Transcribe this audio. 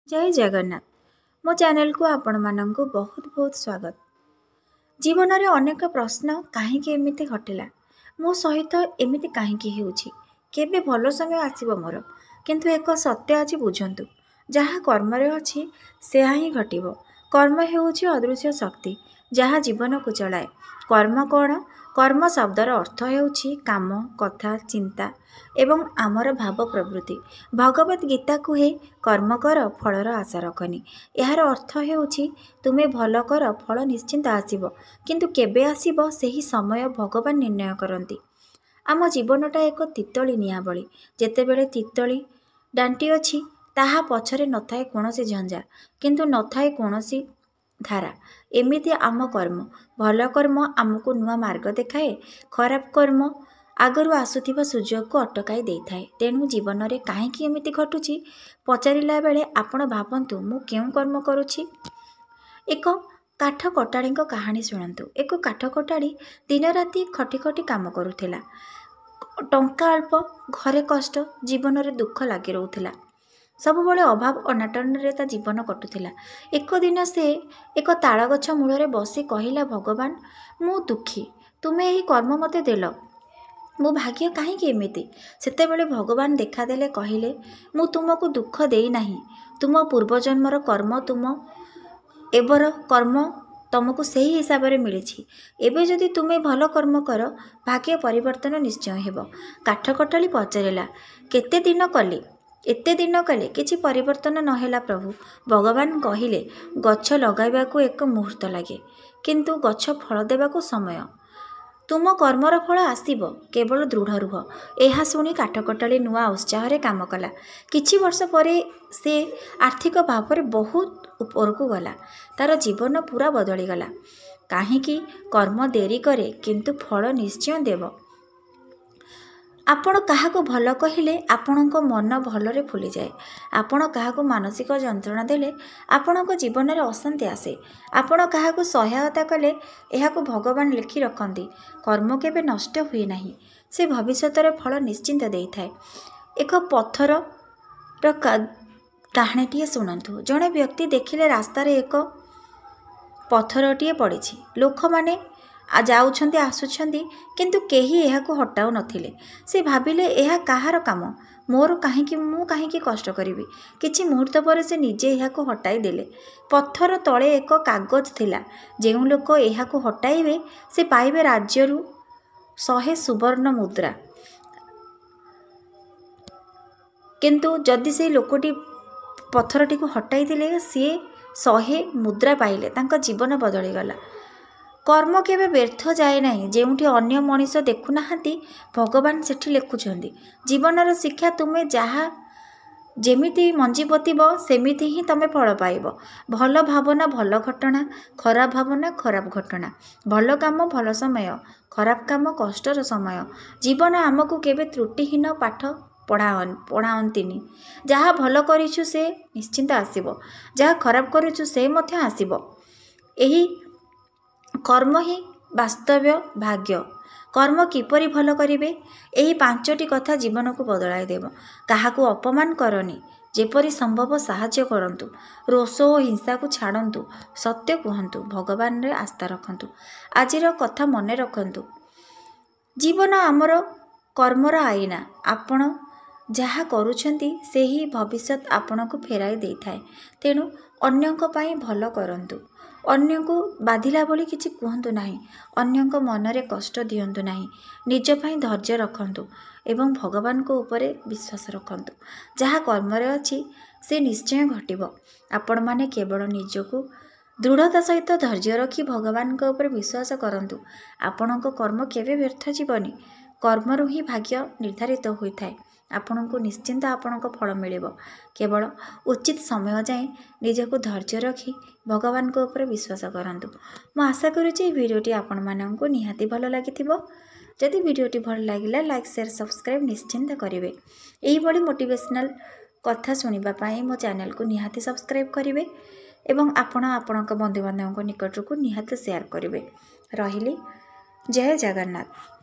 जय जगन्नाथ मो चैनल को आपण मानंकु बहुत बहुत स्वागत। जीवन रे अनेक प्रश्न कहीं एमिति घटिला मो सहित एमिति कहीं होउछि केबे भलो समय आसीबो मोर किंतु एक सत्य आज बुझंतु जहाँ कर्म रे अछि सेहा ही घटिबो। कर्म हेउछि अदृश्य शक्ति जहाँ जीवन को चलाए। कर्म कौन? कर्म शब्दर अर्थ हेउछि काम कथा चिंता एवं आमर भाव प्रवृत्ति। भगवत गीता कुहे कर्म कर फलर आशा रखनी। यार अर्थ हेउछि तुमे भल कर फल निश्चिंत आसीबो किंतु केबे आसीबो सेही समय भगवान निर्णय करती। आम जीवनटा एक तितली निया भली जेतेबेले तितली डांटी अछि ताहा पछरे नथाए कोनोसी झंझा किंतु नथाए कोनोसी धारा। एमिति आम कर्म भल कर्म आमको नुआ मार्ग देखाए, खराब कर्म आगरू आसुथिबा सुजोग को अटकाई देइथाए। तेणु जीवन रे काहेकि एमिति घटुछि पचारिला बेले आपण भाबंतु मु केउ कर्म करूछि। एक काठ कटाड़ी कहानी शुणु। एक काठ कटाड़ी दिन राति खटी खटी काम करुथिला। टंका अल्प, घरे कष्ट, जीवन रे दुख लागी रहुथिला। सबुबले अभाव अनाटन रे ता जीवन कटुथिला। एक दिन से एक ताड़ गछ मूल बसी कहिला, भगवान मु दुखी, तुमे एही कर्म मते देल, मो भाग्य कहीं एमिति। सेतेबेले भगवान देखादेले, कहिले मु तुमको दुख देई नाही, तुम पूर्वजन्मर कर्म तुम एबर कर्म तुमको सही हिसाब रे मिली। एबे जदि तुमे भल कर्म कर भाग्य परिवर्तन निश्चय हेबो। काठ कटाली पचारिला, केते दिन कली, एते दिन कले किछि परिवर्तन नहेला प्रभु। भगवान कहिले गछ लगाइबाकू एक मुहूर्त लागे किंतु गछ फल देबाकू समय। तुम कर्मर फल आसीबो, केवल दृढ़ रुह। एहा सुनी काठ कटाली नुआ उत्साह रे काम कला। किछि वर्ष परे से आर्थिक भाव रे बहुत ऊपर को गला। तार जीवन पूरा बदली गला। काहेकि कर्म देरी करे किंतु फल निश्चय देव। आपण काहाको भल कहिले आपणक मन भलरे फुली जाए। आपण काहाको मानसिक जंत्रणा देले आपणक जीवन रे अशांति आसे। आपण काहाको सहायता कले एहाको भगवान लिखि रखंती। कर्म केबे नष्ट हुए नाही, से भविष्यत रे फल निश्चिंत देइथाए। एक पत्थर र कहानीटिए शुणु। जड़े व्यक्ति देखिले रास्तार एक पत्थरटिए पड़ी। लोक माने जाउछंती आसुछंती किंतु केही एहाको हटाउ नथिले। से भाबिले एहा काहार काम, मोर काहेकि मु काहेकि कष्ट करिवि। किछि मुहूर्त पर से निजे एहाको हटाई देले। पत्थर तळे एक कागज थिला। जेउ लोक एहाको हटाइबे से पाइबे राज्यरु 100 सुवर्ण मुद्रा, किंतु जदि से लोकटी पत्थरटी को हटाई दिले सी 100 मुद्रा पाइले, तांका जीवन बदली गला। कर्म केबे व्यर्थ जाए नाही। जेउठी अन्य मनीष देखु नाहांती भगवान सेठी लेखुछंती। जीवनर शिक्षा तुमे जहा जेमिति मंजी पोतिब सेमिति ही तमे फल पाइब। भल भावना भल घटना, खराब भावना खराब घटना। भल काम भल समय, खराब काम कष्टर समय। जीवन आमको केबे त्रुटिहीन पाठ पढ़ाओंतिनी। जहा भल करिछु से निश्चिंत आसीबो, जहा खराब करिछु से मध्य आसीबो। एही कर्म ही वास्तव भाग्य। कर्म किपरि भल करिवे एही 5टी कथा जीवन को बदलाई देव। काहाकू अपमान करनी, जेपरि संभव साहाय्य करंतु, रोष और हिंसा को छाड़ंतु, सत्य कहंतु, भगवान रे आस्था रखंतु। आजिर कथा मने रखंतु, जीवन आमर कर्मर आईना। आपण जहा करूछंती सेही भविष्यत आपण को फेराई देइथाए। तेणु अन्यंक पाई भल करंतु। अन्य को बाधिला बोली किछि कहंतु नाही। अन्य को मनरे कष्ट दियंतु नाही। निज पाई धैर्य रखंतु एवं भगवान को ऊपर विश्वास रखंतु। जहा कर्म रे अछि से निश्चय घटिबो। आपण माने केवल निजको दृढ़ता सहित धैर्य रखी भगवान को ऊपर विश्वास करंतु। आपण को कर्म केबे व्यर्थ जीवनी। कर्मरु ही भाग्य निर्धारित होइथाए। आपण को निश्चिंत आपण को फल मिलिबो। केवल उचित समय जाए निजको धैर्य रखी भगवान को ऊपर विश्वास करंतु। मु आशा करूची वीडियोटी आपण मानंको निहाती भल लागिथिबो। जदि वीडियोटी भल लागिला लाइक शेयर सब्सक्राइब निश्चिंत करिवे। एही बडी मोटिवेशनल कथा सुनिबा पई मो चैनल को निहाती सब्सक्राइब करिवे एवं आपण आपणक बंधु बांधवक निकट को निहाती शेयर करिवे। रहिली जय जगन्नाथ।